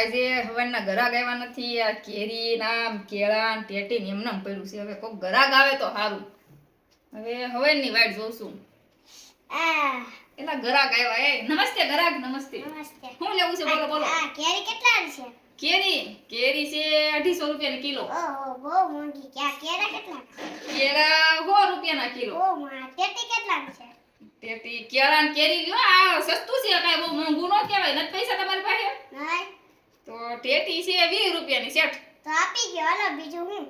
આજે હવાના ગરાગ આવ્યા નથી. આ કેરી ના કેળા ને ટેટી ને એમને પડ્યું છે. હવે કોક ગરાગ આવે તો સારું. હવે હવાની વાટ જોઉં છું. એલા ગરાગ આવ્યા. એ નમસ્તે ગરાગ, નમસ્તે. નમસ્તે. શું લેવું છે બોલો બોલો. કેરી કેટલાની છે? કેરી છે 250 રૂપિયા કિલો. ઓહો બહુ મોંઘી. કેળા કેટલા? કેળા 100 રૂપિયાના કિલો. ઓ માં ટેટી કેટલાની છે? ટેટી કેળા ને કેરી લ્યો. આ સસ્તું છે, કાઈ બહુ મોંઘું ન કહેવાય. નથી પૈસા તમારી પાસે? નહીં. તો ટેટી છે 20 રૂપિયાની સેટ. તો આપી ગયો. હાલો બીજું હું?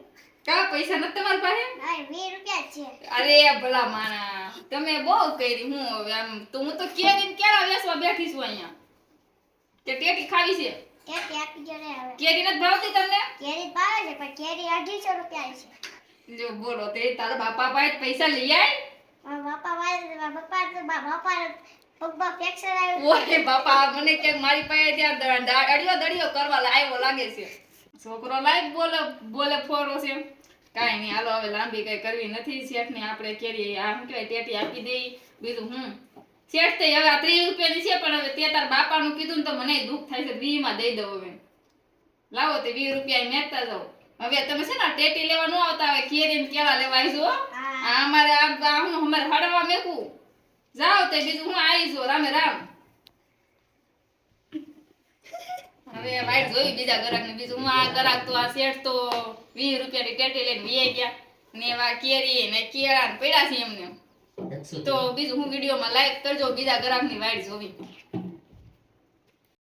કા પૈસા નથી તમારી પાસે? નહીં 20 રૂપિયા જ છે. અરે ભલા માણા, તમે બહુ કરી. હું હવે આમ તો હું તો કેરી ને કેળા વેચવા બેઠી છું અહીંયા. તે ટેટી ખાવી છે. ટેટી આપી ગયો રે હવે. કેરી નથી ભાવતી તમને? કેરી ભાવે છે પણ કેરી 250 રૂપિયાની છે. જો બોલો તે તારા બાપા પાસે પૈસા લઈ આય. મારા પપ્પા ફ્રેક્ચર આવ્યું. ઓય બાપા, મને કે મારી પાસે ત્યાં દડિયો કરવા આવ્યો લાગે છે. છોકરો લાઈક બોલે ફોરો છે. કાઈ નહીં, હાલો હવે લાંબી કઈ કરવી નથી. શેઠ ને આપણે કેરી આ શું કહેવાય ટેટી આપી દઈ. બીજું શેઠ તે હવે 30 રૂપિયાની છે, પણ હવે તે તાર બાપાનું કીધું ને તો મને દુઃખ થાય છે. 20 માં દઈ દઉં હવે. લાવો તે 20 રૂપિયા મેકતા જાઓ. હવે તમે છે ને ટેટી લેવા ન આવતા, હવે કેરી ને કેળા લેવા આવીજો. આ અમારે અમારે હડવા મેકું જાઓ તે. બીજું હું આવીજો. રામે રામ. હવે વાઈટ જોઈ બીજા ગરાક ને. બીજું હું આ ગરાક તો આ શેઠ તો 20 રૂપિયાની ટેટી લઈને વીએ ગયા ને એવા કેરી ને કેળા ને પડ્યા છે એમને. તો બીજું હું વિડીયોમાં લાઈક કરજો બીજા ગરાક ની વાઈટ જોવી.